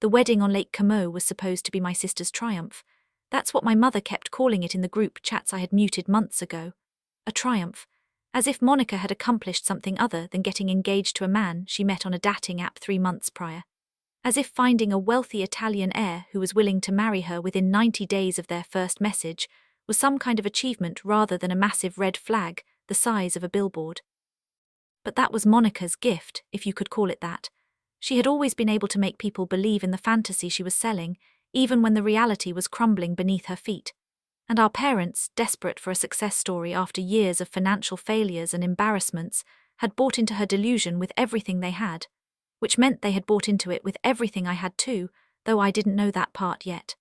The wedding on Lake Como was supposed to be my sister's triumph. That's what my mother kept calling it in the group chats I had muted months ago. A triumph. As if Monica had accomplished something other than getting engaged to a man she met on a dating app 3 months prior. As if finding a wealthy Italian heir who was willing to marry her within 90 days of their first message was some kind of achievement rather than a massive red flag the size of a billboard. But that was Monica's gift, if you could call it that. She had always been able to make people believe in the fantasy she was selling, even when the reality was crumbling beneath her feet. And our parents, desperate for a success story after years of financial failures and embarrassments, had bought into her delusion with everything they had, which meant they had bought into it with everything I had too, though I didn't know that part yet.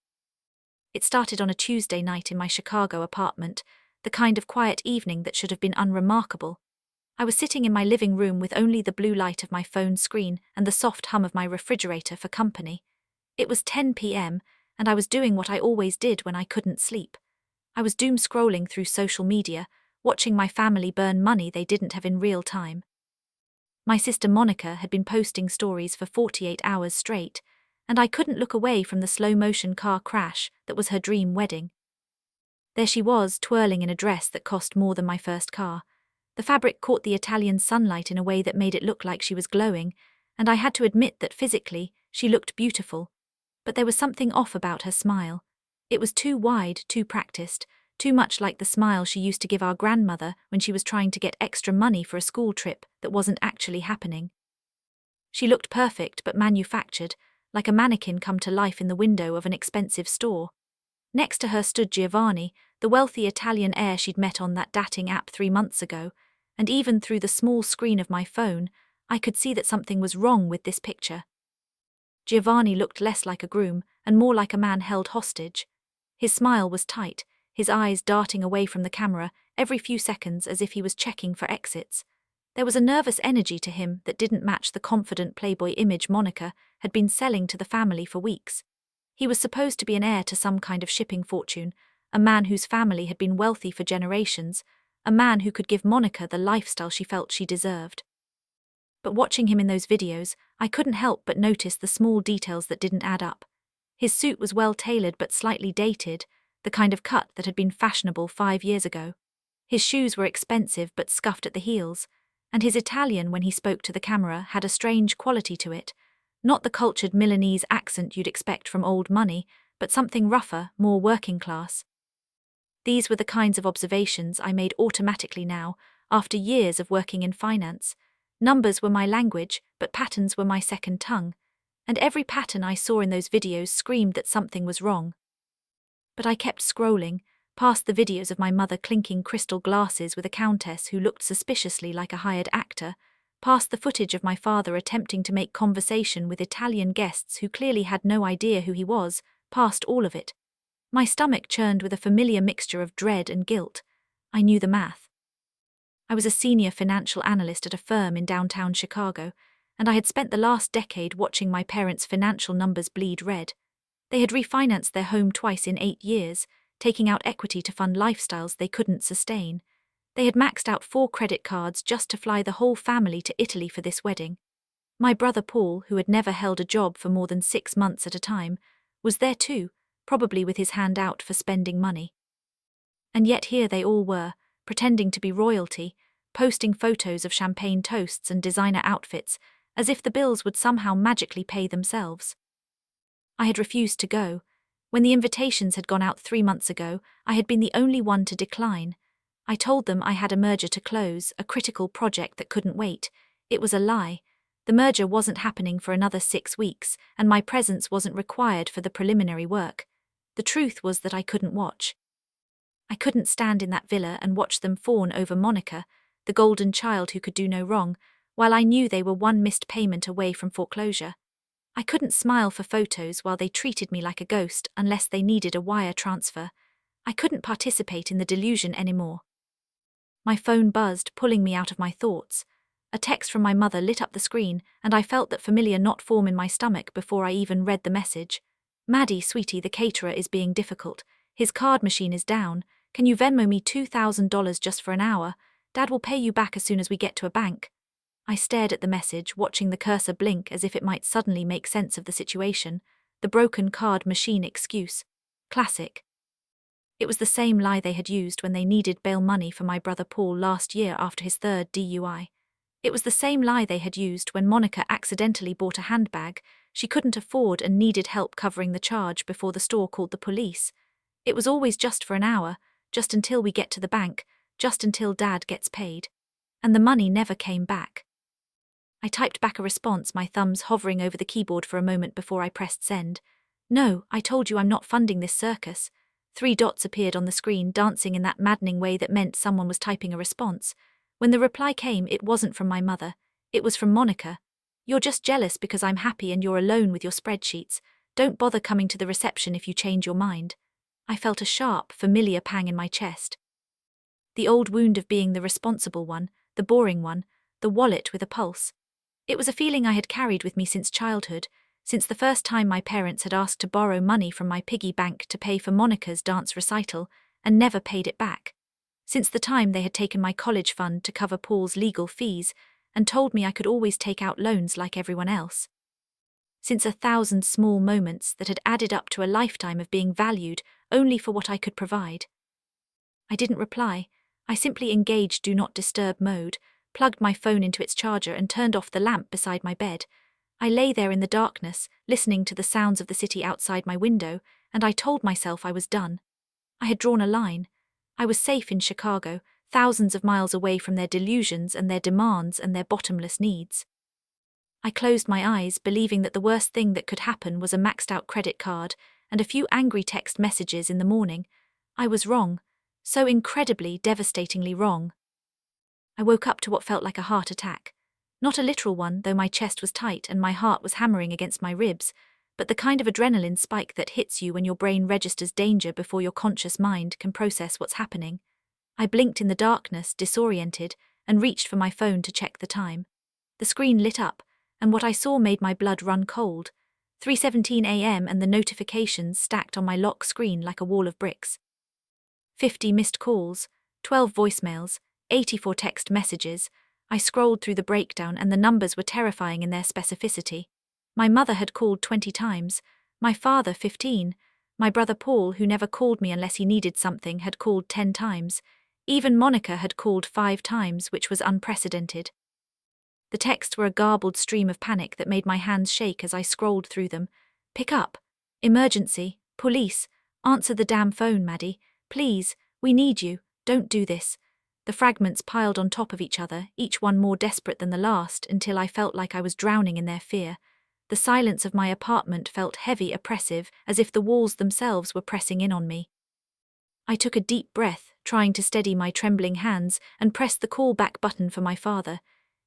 It started on a Tuesday night in my Chicago apartment, the kind of quiet evening that should have been unremarkable. I was sitting in my living room with only the blue light of my phone screen and the soft hum of my refrigerator for company. It was 10 p.m., and I was doing what I always did when I couldn't sleep. I was doom scrolling through social media, watching my family burn money they didn't have in real time. My sister Monica had been posting stories for 48 hours straight, and I couldn't look away from the slow-motion car crash that was her dream wedding. There she was, twirling in a dress that cost more than my first car. The fabric caught the Italian sunlight in a way that made it look like she was glowing, and I had to admit that physically, she looked beautiful. But there was something off about her smile. It was too wide, too practiced, too much like the smile she used to give our grandmother when she was trying to get extra money for a school trip that wasn't actually happening. She looked perfect but manufactured, like a mannequin come to life in the window of an expensive store. Next to her stood Giovanni, the wealthy Italian heir she'd met on that dating app 3 months ago, and even through the small screen of my phone, I could see that something was wrong with this picture. Giovanni looked less like a groom and more like a man held hostage. His smile was tight, his eyes darting away from the camera every few seconds as if he was checking for exits. There was a nervous energy to him that didn't match the confident playboy image Monica had been selling to the family for weeks. He was supposed to be an heir to some kind of shipping fortune, a man whose family had been wealthy for generations, a man who could give Monica the lifestyle she felt she deserved. But watching him in those videos, I couldn't help but notice the small details that didn't add up. His suit was well tailored but slightly dated, the kind of cut that had been fashionable 5 years ago. His shoes were expensive but scuffed at the heels, and his Italian when he spoke to the camera had a strange quality to it, not the cultured Milanese accent you'd expect from old money, but something rougher, more working class. These were the kinds of observations I made automatically now, after years of working in finance. Numbers were my language, but patterns were my second tongue, and every pattern I saw in those videos screamed that something was wrong. But I kept scrolling, past the videos of my mother clinking crystal glasses with a countess who looked suspiciously like a hired actor, past the footage of my father attempting to make conversation with Italian guests who clearly had no idea who he was, past all of it. My stomach churned with a familiar mixture of dread and guilt. I knew the math. I was a senior financial analyst at a firm in downtown Chicago, and I had spent the last decade watching my parents' financial numbers bleed red. They had refinanced their home twice in 8 years, taking out equity to fund lifestyles they couldn't sustain. They had maxed out 4 credit cards just to fly the whole family to Italy for this wedding. My brother Paul, who had never held a job for more than 6 months at a time, was there too, probably with his hand out for spending money. And yet here they all were, pretending to be royalty, posting photos of champagne toasts and designer outfits, as if the bills would somehow magically pay themselves. I had refused to go. When the invitations had gone out 3 months ago, I had been the only one to decline. I told them I had a merger to close, a critical project that couldn't wait. It was a lie. The merger wasn't happening for another 6 weeks, and my presence wasn't required for the preliminary work. The truth was that I couldn't watch. I couldn't stand in that villa and watch them fawn over Monica, the golden child who could do no wrong, while I knew they were one missed payment away from foreclosure. I couldn't smile for photos while they treated me like a ghost unless they needed a wire transfer. I couldn't participate in the delusion anymore. My phone buzzed, pulling me out of my thoughts. A text from my mother lit up the screen, and I felt that familiar knot form in my stomach before I even read the message. "Maddie, sweetie, the caterer is being difficult. His card machine is down. Can you Venmo me $2,000 just for an hour? Dad will pay you back as soon as we get to a bank." I stared at the message, watching the cursor blink as if it might suddenly make sense of the situation. The broken card machine excuse. Classic. It was the same lie they had used when they needed bail money for my brother Paul last year after his third DUI. It was the same lie they had used when Monica accidentally bought a handbag she couldn't afford and needed help covering the charge before the store called the police. It was always just for an hour, just until we get to the bank, just until Dad gets paid. And the money never came back. I typed back a response, my thumbs hovering over the keyboard for a moment before I pressed send. No, I told you I'm not funding this circus. 3 dots appeared on the screen, dancing in that maddening way that meant someone was typing a response. When the reply came, it wasn't from my mother. It was from Monica. You're just jealous because I'm happy and you're alone with your spreadsheets. Don't bother coming to the reception if you change your mind. I felt a sharp, familiar pang in my chest. The old wound of being the responsible one, the boring one, the wallet with a pulse. It was a feeling I had carried with me since childhood, since the first time my parents had asked to borrow money from my piggy bank to pay for Monica's dance recital, and never paid it back. Since the time they had taken my college fund to cover Paul's legal fees, and told me I could always take out loans like everyone else. Since 1,000 small moments that had added up to a lifetime of being valued only for what I could provide. I didn't reply. I simply engaged Do Not Disturb mode, plugged my phone into its charger and turned off the lamp beside my bed. I lay there in the darkness, listening to the sounds of the city outside my window, and I told myself I was done. I had drawn a line. I was safe in Chicago, thousands of miles away from their delusions and their demands and their bottomless needs. I closed my eyes, believing that the worst thing that could happen was a maxed-out credit card and a few angry text messages in the morning. I was wrong, so incredibly, devastatingly wrong. I woke up to what felt like a heart attack. Not a literal one, though my chest was tight and my heart was hammering against my ribs, but the kind of adrenaline spike that hits you when your brain registers danger before your conscious mind can process what's happening. I blinked in the darkness, disoriented, and reached for my phone to check the time. The screen lit up, and what I saw made my blood run cold. 3:17 a.m. and the notifications stacked on my lock screen like a wall of bricks. 50 missed calls, 12 voicemails, 84 text messages. I scrolled through the breakdown and the numbers were terrifying in their specificity. My mother had called 20 times, my father 15, my brother Paul, who never called me unless he needed something, had called 10 times. Even Monica had called 5 times, which was unprecedented. The texts were a garbled stream of panic that made my hands shake as I scrolled through them. Pick up. Emergency. Police. Answer the damn phone, Maddie. Please. We need you. Don't do this. The fragments piled on top of each other, each one more desperate than the last, until I felt like I was drowning in their fear. The silence of my apartment felt heavy, oppressive, as if the walls themselves were pressing in on me. I took a deep breath, trying to steady my trembling hands, and pressed the call back button for my father.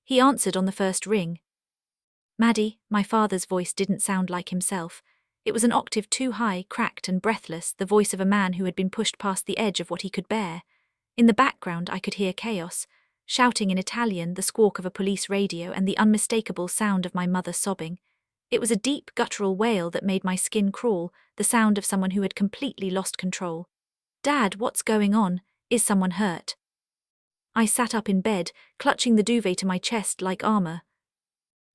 He answered on the first ring. Maddie, my father's voice didn't sound like himself. It was an octave too high, cracked and breathless, the voice of a man who had been pushed past the edge of what he could bear. In the background I could hear chaos, shouting in Italian, the squawk of a police radio, and the unmistakable sound of my mother sobbing. It was a deep, guttural wail that made my skin crawl, the sound of someone who had completely lost control. Dad, what's going on? Is someone hurt? I sat up in bed, clutching the duvet to my chest like armor.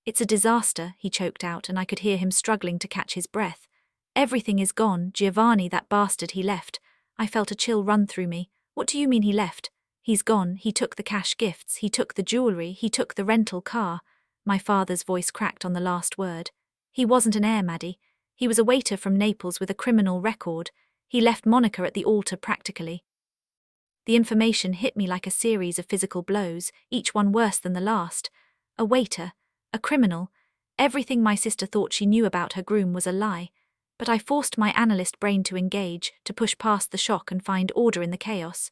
It's a disaster, he choked out, and I could hear him struggling to catch his breath. Everything is gone, Giovanni, that bastard, he left. I felt a chill run through me. What do you mean he left? He's gone, he took the cash gifts, he took the jewelry, he took the rental car. My father's voice cracked on the last word. He wasn't an heir, Maddie. He was a waiter from Naples with a criminal record. He left Monica at the altar practically. The information hit me like a series of physical blows, each one worse than the last. A waiter, a criminal. Everything my sister thought she knew about her groom was a lie. But I forced my analyst brain to engage, to push past the shock and find order in the chaos.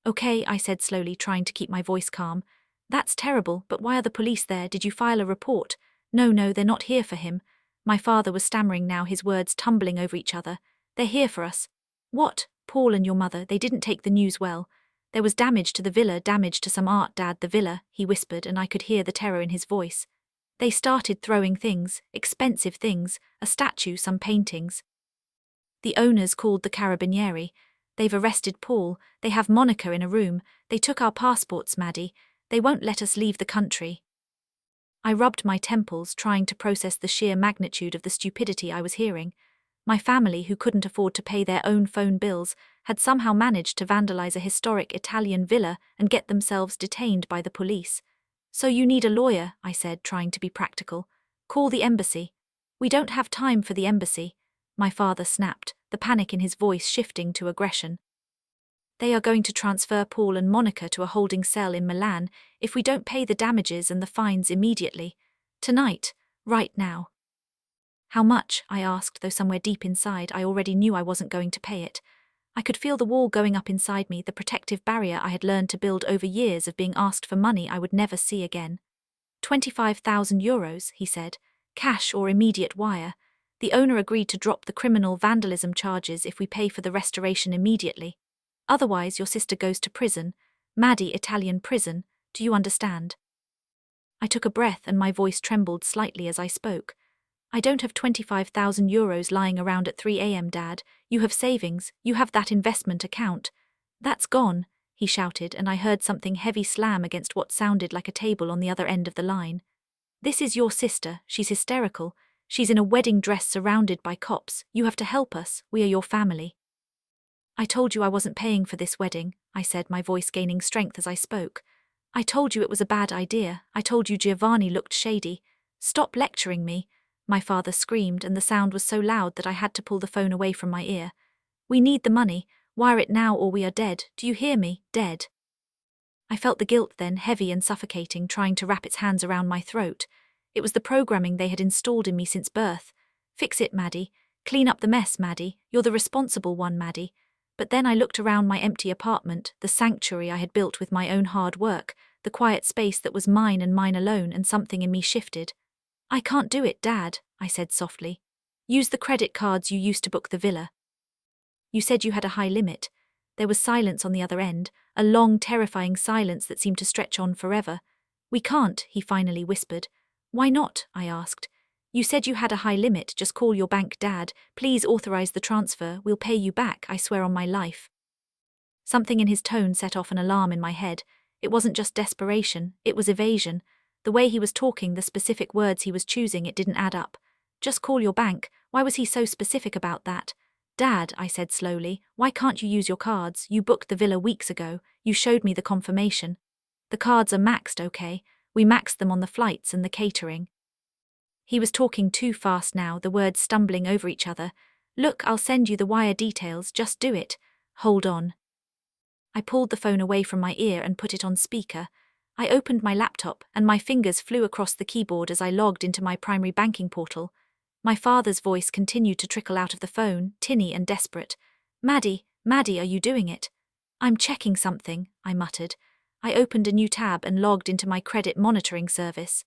Okay, I said slowly, trying to keep my voice calm. That's terrible, but why are the police there? Did you file a report? No, they're not here for him. My father was stammering now, his words tumbling over each other. They're here for us. What? Paul and your mother, they didn't take the news well. There was damage to the villa, damage to some art, Dad, the villa, he whispered, and I could hear the terror in his voice. They started throwing things, expensive things, a statue, some paintings. The owners called the carabinieri. They've arrested Paul, they have Monica in a room, they took our passports, Maddie. They won't let us leave the country. I rubbed my temples, trying to process the sheer magnitude of the stupidity I was hearing. My family, who couldn't afford to pay their own phone bills, had somehow managed to vandalize a historic Italian villa and get themselves detained by the police. "So you need a lawyer," I said, trying to be practical. "Call the embassy." "We don't have time for the embassy," my father snapped, the panic in his voice shifting to aggression. "They are going to transfer Paul and Monica to a holding cell in Milan if we don't pay the damages and the fines immediately. Tonight, right now." "How much?" I asked, though somewhere deep inside I already knew I wasn't going to pay it. I could feel the wall going up inside me, the protective barrier I had learned to build over years of being asked for money I would never see again. €25,000, he said. "Cash or immediate wire. The owner agreed to drop the criminal vandalism charges if we pay for the restoration immediately. Otherwise your sister goes to prison. Maddie, Italian prison. Do you understand?" I took a breath and my voice trembled slightly as I spoke. "I don't have €25,000 lying around at 3 a.m, Dad. You have savings, you have that investment account." "That's gone," he shouted, and I heard something heavy slam against what sounded like a table on the other end of the line. "This is your sister, she's hysterical. She's in a wedding dress surrounded by cops. You have to help us, we are your family." "I told you I wasn't paying for this wedding," I said, my voice gaining strength as I spoke. "I told you it was a bad idea. I told you Giovanni looked shady." "Stop lecturing me," my father screamed, and the sound was so loud that I had to pull the phone away from my ear. "We need the money. Wire it now or we are dead. Do you hear me? Dead." I felt the guilt then, heavy and suffocating, trying to wrap its hands around my throat. It was the programming they had installed in me since birth. "Fix it, Maddie. Clean up the mess, Maddie. You're the responsible one, Maddie." But then I looked around my empty apartment, the sanctuary I had built with my own hard work, the quiet space that was mine and mine alone, and something in me shifted. "I can't do it, Dad," I said softly. "Use the credit cards you used to book the villa." "You said you had a high limit." There was silence on the other end, a long, terrifying silence that seemed to stretch on forever. "We can't," he finally whispered. "Why not?" I asked. "You said you had a high limit. Just call your bank, Dad. Please authorize the transfer. We'll pay you back, I swear on my life." Something in his tone set off an alarm in my head. It wasn't just desperation, it was evasion. The way he was talking, the specific words he was choosing, it didn't add up. Just call your bank. Why was he so specific about that? "Dad," I said slowly, "why can't you use your cards? You booked the villa weeks ago. You showed me the confirmation." "The cards are maxed, okay? We maxed them on the flights and the catering." He was talking too fast now, the words stumbling over each other. "Look, I'll send you the wire details, just do it." "Hold on." I pulled the phone away from my ear and put it on speaker. I opened my laptop, and my fingers flew across the keyboard as I logged into my primary banking portal. My father's voice continued to trickle out of the phone, tinny and desperate. Maddie, are you doing it?" "I'm checking something," I muttered. I opened a new tab and logged into my credit monitoring service.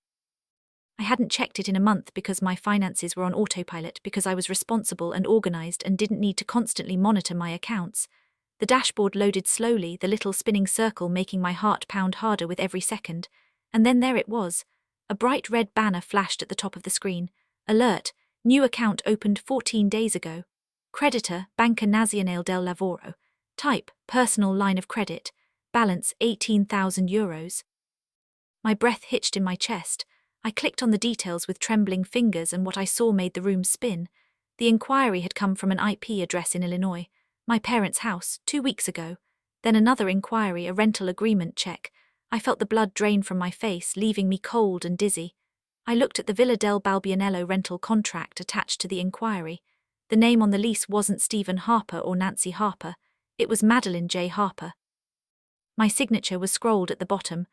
I hadn't checked it in a month because my finances were on autopilot, because I was responsible and organized and didn't need to constantly monitor my accounts. The dashboard loaded slowly, the little spinning circle making my heart pound harder with every second. And then there it was. A bright red banner flashed at the top of the screen. "Alert! New account opened 14 days ago. Creditor, Banca Nazionale del Lavoro. Type, personal line of credit. Balance, €18,000. My breath hitched in my chest. I clicked on the details with trembling fingers, and what I saw made the room spin. The inquiry had come from an IP address in Illinois, my parents' house, 2 weeks ago. Then another inquiry, a rental agreement check. I felt the blood drain from my face, leaving me cold and dizzy. I looked at the Villa del Balbianello rental contract attached to the inquiry. The name on the lease wasn't Stephen Harper or Nancy Harper. It was Madeline J. Harper. My signature was scrolled at the bottom.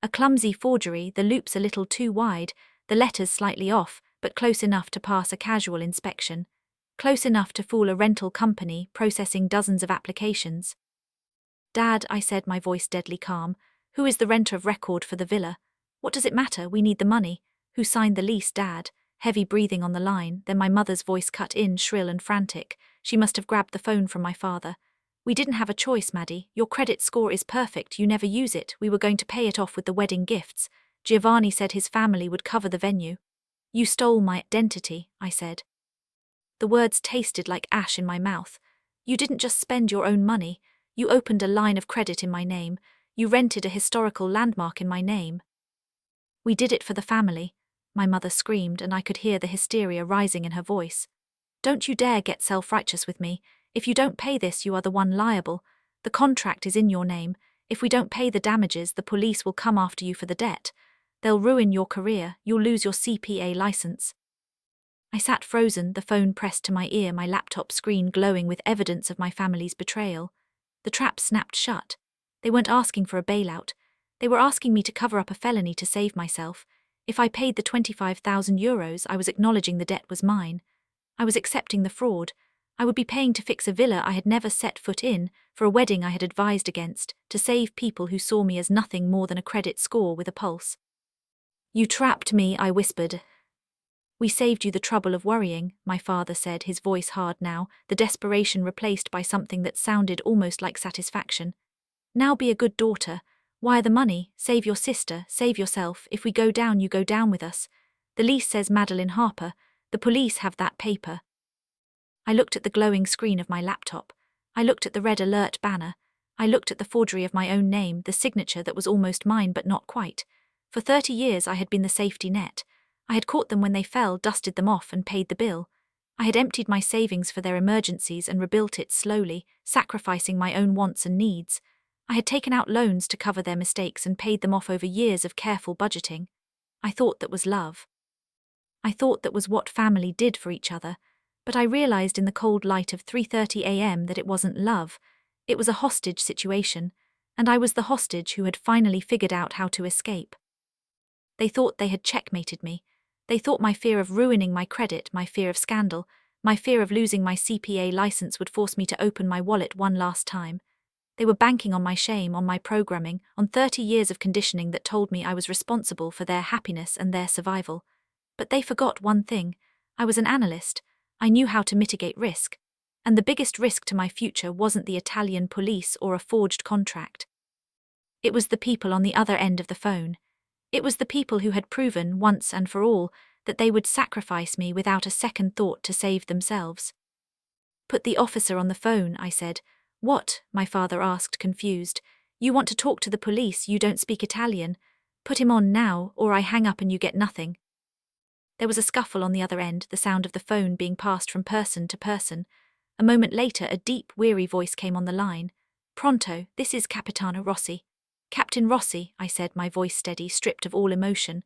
A clumsy forgery, the loops a little too wide, the letters slightly off, but close enough to pass a casual inspection. Close enough to fool a rental company processing dozens of applications. "Dad," I said, my voice deadly calm, "who is the renter of record for the villa? What does it matter? We need the money. Who signed the lease, Dad?" Heavy breathing on the line, then my mother's voice cut in, shrill and frantic. She must have grabbed the phone from my father. "We didn't have a choice, Maddie. Your credit score is perfect. You never use it. We were going to pay it off with the wedding gifts. Giovanni said his family would cover the venue." "You stole my identity," I said. The words tasted like ash in my mouth. "You didn't just spend your own money. You opened a line of credit in my name. You rented a historical landmark in my name." We did it for the family, my mother screamed, and I could hear the hysteria rising in her voice. Don't you dare get self-righteous with me. If you don't pay this, you are the one liable. The contract is in your name. If we don't pay the damages, the police will come after you for the debt. They'll ruin your career. You'll lose your CPA license. I sat frozen, the phone pressed to my ear, my laptop screen glowing with evidence of my family's betrayal. The trap snapped shut. They weren't asking for a bailout. They were asking me to cover up a felony to save myself. If I paid the 25,000 euros, I was acknowledging the debt was mine. I was accepting the fraud. I would be paying to fix a villa I had never set foot in, for a wedding I had advised against, to save people who saw me as nothing more than a credit score with a pulse. You trapped me, I whispered. We saved you the trouble of worrying, my father said, his voice hard now, the desperation replaced by something that sounded almost like satisfaction. Now be a good daughter. Wire the money, save your sister, save yourself. If we go down, you go down with us. The lease says Madeline Harper. The police have that paper. I looked at the glowing screen of my laptop. I looked at the red alert banner. I looked at the forgery of my own name, the signature that was almost mine but not quite. For 30 years I had been the safety net. I had caught them when they fell, dusted them off, and paid the bill. I had emptied my savings for their emergencies and rebuilt it slowly, sacrificing my own wants and needs. I had taken out loans to cover their mistakes and paid them off over years of careful budgeting. I thought that was love. I thought that was what family did for each other, but I realized in the cold light of 3:30 a.m. that it wasn't love. It was a hostage situation, and I was the hostage who had finally figured out how to escape. They thought they had checkmated me. They thought my fear of ruining my credit, my fear of scandal, my fear of losing my CPA license would force me to open my wallet one last time. They were banking on my shame, on my programming, on 30 years of conditioning that told me I was responsible for their happiness and their survival. But they forgot one thing. I was an analyst. I knew how to mitigate risk. And the biggest risk to my future wasn't the Italian police or a forged contract. It was the people on the other end of the phone. It was the people who had proven, once and for all, that they would sacrifice me without a second thought to save themselves. Put the officer on the phone, I said. What? My father asked, confused. You want to talk to the police, you don't speak Italian. Put him on now, or I hang up and you get nothing. There was a scuffle on the other end, the sound of the phone being passed from person to person. A moment later, a deep, weary voice came on the line. Pronto, this is Capitano Rossi. Captain Rossi, I said, my voice steady, stripped of all emotion.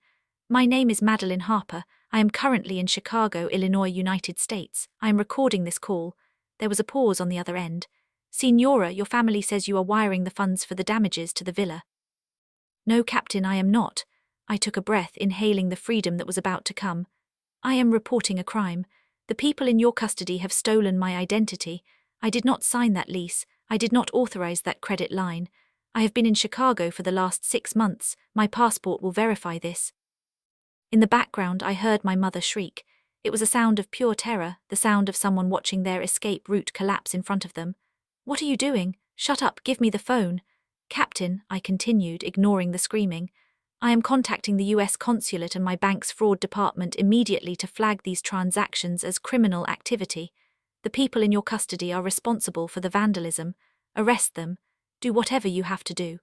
My name is Madeline Harper. I am currently in Chicago, Illinois, United States. I am recording this call. There was a pause on the other end. Signora, your family says you are wiring the funds for the damages to the villa. No, Captain, I am not. I took a breath, inhaling the freedom that was about to come. I am reporting a crime. The people in your custody have stolen my identity. I did not sign that lease. I did not authorize that credit line. I have been in Chicago for the last 6 months. My passport will verify this. In the background, I heard my mother shriek. It was a sound of pure terror, the sound of someone watching their escape route collapse in front of them. What are you doing? Shut up, give me the phone. Captain, I continued, ignoring the screaming. I am contacting the US consulate and my bank's fraud department immediately to flag these transactions as criminal activity. The people in your custody are responsible for the vandalism. Arrest them. Do whatever you have to do.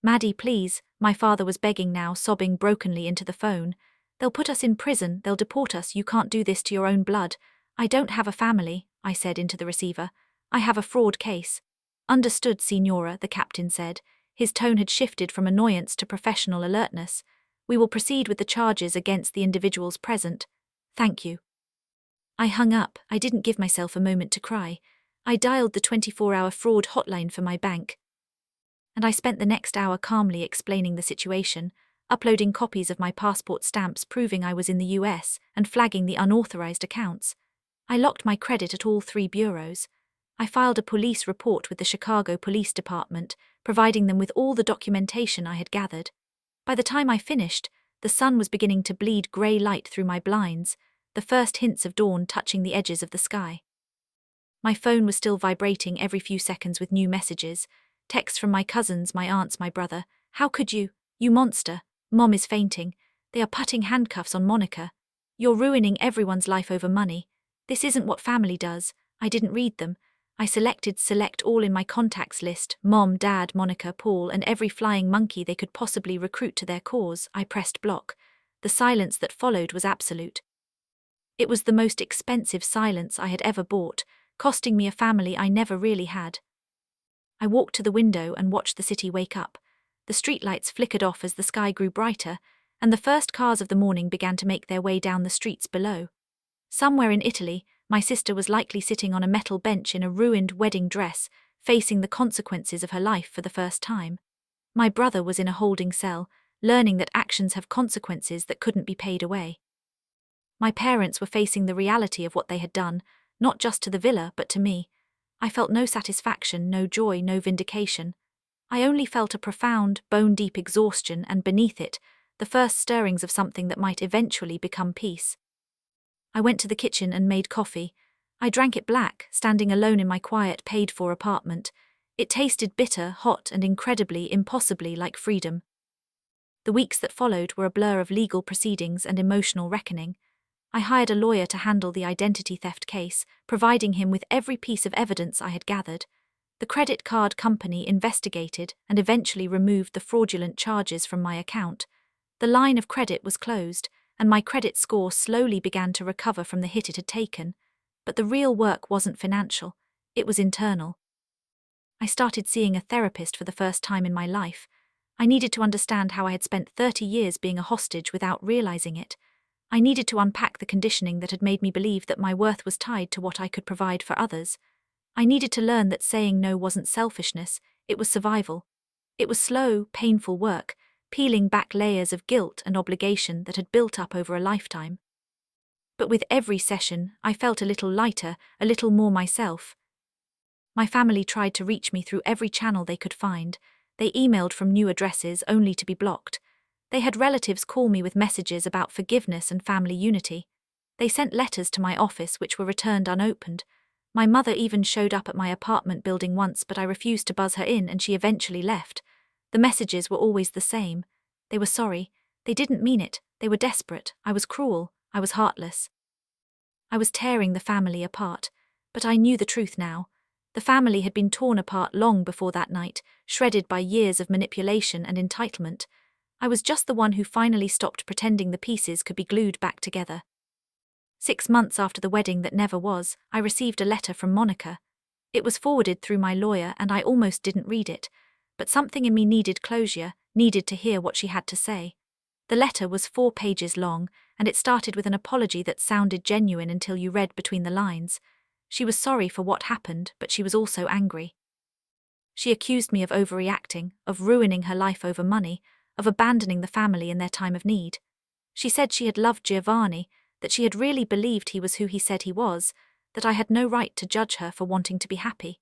Maddie, please, my father was begging now, sobbing brokenly into the phone. They'll put us in prison, they'll deport us, you can't do this to your own blood. I don't have a family, I said into the receiver. I have a fraud case. Understood, Signora, the captain said. His tone had shifted from annoyance to professional alertness. We will proceed with the charges against the individuals present. Thank you. I hung up. I didn't give myself a moment to cry. I dialed the 24-hour fraud hotline for my bank. And I spent the next hour calmly explaining the situation, uploading copies of my passport stamps proving I was in the US and flagging the unauthorized accounts. I locked my credit at all 3 bureaus. I filed a police report with the Chicago Police Department, providing them with all the documentation I had gathered. By the time I finished, the sun was beginning to bleed grey light through my blinds, the first hints of dawn touching the edges of the sky. My phone was still vibrating every few seconds with new messages, texts from my cousins, my aunts, my brother. How could you? You monster. Mom is fainting. They are putting handcuffs on Monica. You're ruining everyone's life over money. This isn't what family does. I didn't read them. I selected select all in my contacts list, Mom, Dad, Monica, Paul, and every flying monkey they could possibly recruit to their cause. I pressed block. The silence that followed was absolute. It was the most expensive silence I had ever bought, costing me a family I never really had. I walked to the window and watched the city wake up. The streetlights flickered off as the sky grew brighter, and the first cars of the morning began to make their way down the streets below. Somewhere in Italy, my sister was likely sitting on a metal bench in a ruined wedding dress, facing the consequences of her life for the first time. My brother was in a holding cell, learning that actions have consequences that couldn't be paid away. My parents were facing the reality of what they had done, not just to the villa but to me. I felt no satisfaction, no joy, no vindication. I only felt a profound, bone-deep exhaustion, and beneath it, the first stirrings of something that might eventually become peace. I went to the kitchen and made coffee. I drank it black, standing alone in my quiet, paid-for apartment. It tasted bitter, hot, and incredibly, impossibly like freedom. The weeks that followed were a blur of legal proceedings and emotional reckoning. I hired a lawyer to handle the identity theft case, providing him with every piece of evidence I had gathered. The credit card company investigated and eventually removed the fraudulent charges from my account. The line of credit was closed, and my credit score slowly began to recover from the hit it had taken. But the real work wasn't financial, it was internal. I started seeing a therapist for the first time in my life. I needed to understand how I had spent 30 years being a hostage without realizing it. I needed to unpack the conditioning that had made me believe that my worth was tied to what I could provide for others. I needed to learn that saying no wasn't selfishness, it was survival. It was slow, painful work, peeling back layers of guilt and obligation that had built up over a lifetime. But with every session, I felt a little lighter, a little more myself. My family tried to reach me through every channel they could find. They emailed from new addresses only to be blocked. They had relatives call me with messages about forgiveness and family unity. They sent letters to my office which were returned unopened. My mother even showed up at my apartment building once, but I refused to buzz her in and she eventually left. The messages were always the same. They were sorry. They didn't mean it. They were desperate. I was cruel. I was heartless. I was tearing the family apart. But I knew the truth now. The family had been torn apart long before that night, shredded by years of manipulation and entitlement. I was just the one who finally stopped pretending the pieces could be glued back together. 6 months after the wedding that never was, I received a letter from Monica. It was forwarded through my lawyer and I almost didn't read it, but something in me needed closure, needed to hear what she had to say. The letter was 4 pages long, and it started with an apology that sounded genuine until you read between the lines. She was sorry for what happened, but she was also angry. She accused me of overreacting, of ruining her life over money, of abandoning the family in their time of need. She said she had loved Giovanni, that she had really believed he was who he said he was, that I had no right to judge her for wanting to be happy.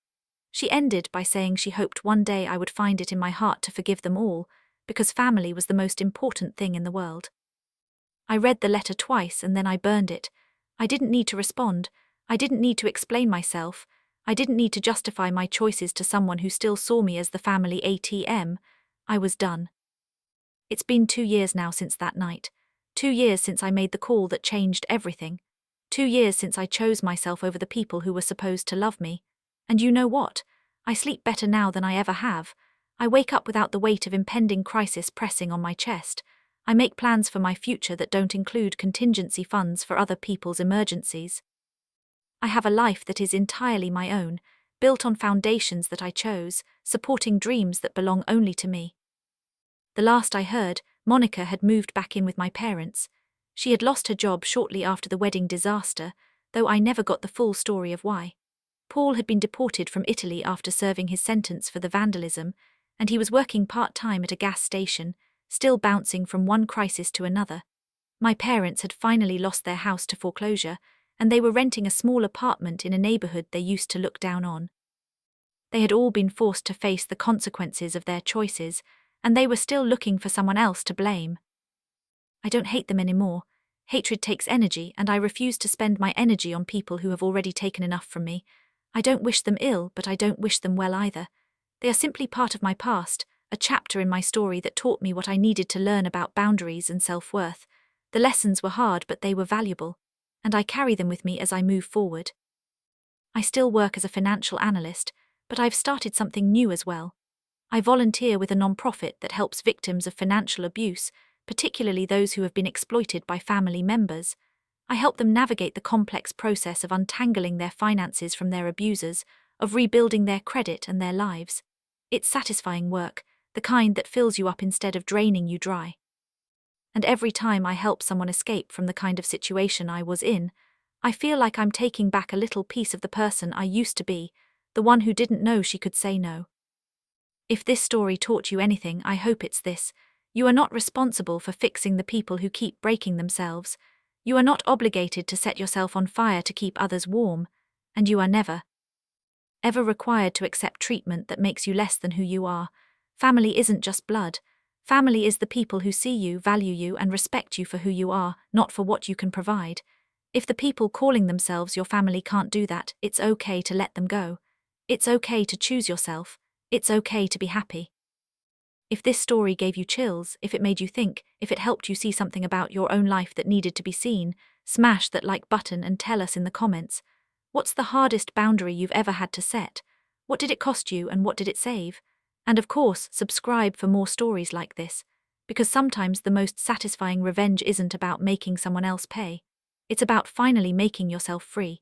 She ended by saying she hoped one day I would find it in my heart to forgive them all, because family was the most important thing in the world. I read the letter twice and then I burned it. I didn't need to respond. I didn't need to explain myself. I didn't need to justify my choices to someone who still saw me as the family ATM. I was done. It's been 2 years now since that night. 2 years since I made the call that changed everything. 2 years since I chose myself over the people who were supposed to love me. And you know what? I sleep better now than I ever have. I wake up without the weight of impending crisis pressing on my chest. I make plans for my future that don't include contingency funds for other people's emergencies. I have a life that is entirely my own, built on foundations that I chose, supporting dreams that belong only to me. The last I heard, Monica had moved back in with my parents. She had lost her job shortly after the wedding disaster, though I never got the full story of why. Paul had been deported from Italy after serving his sentence for the vandalism, and he was working part-time at a gas station, still bouncing from one crisis to another. My parents had finally lost their house to foreclosure, and they were renting a small apartment in a neighborhood they used to look down on. They had all been forced to face the consequences of their choices, and they were still looking for someone else to blame. I don't hate them anymore. Hatred takes energy, and I refuse to spend my energy on people who have already taken enough from me. I don't wish them ill, but I don't wish them well either. They are simply part of my past, a chapter in my story that taught me what I needed to learn about boundaries and self-worth. The lessons were hard, but they were valuable, and I carry them with me as I move forward. I still work as a financial analyst, but I've started something new as well. I volunteer with a nonprofit that helps victims of financial abuse, particularly those who have been exploited by family members. I help them navigate the complex process of untangling their finances from their abusers, of rebuilding their credit and their lives. It's satisfying work, the kind that fills you up instead of draining you dry. And every time I help someone escape from the kind of situation I was in, I feel like I'm taking back a little piece of the person I used to be, the one who didn't know she could say no. If this story taught you anything, I hope it's this: you are not responsible for fixing the people who keep breaking themselves. You are not obligated to set yourself on fire to keep others warm, and you are never, ever required to accept treatment that makes you less than who you are. Family isn't just blood. Family is the people who see you, value you, and respect you for who you are, not for what you can provide. If the people calling themselves your family can't do that, it's okay to let them go. It's okay to choose yourself. It's okay to be happy. If this story gave you chills, if it made you think, if it helped you see something about your own life that needed to be seen, smash that like button and tell us in the comments. What's the hardest boundary you've ever had to set? What did it cost you and what did it save? And of course, subscribe for more stories like this, because sometimes the most satisfying revenge isn't about making someone else pay. It's about finally making yourself free.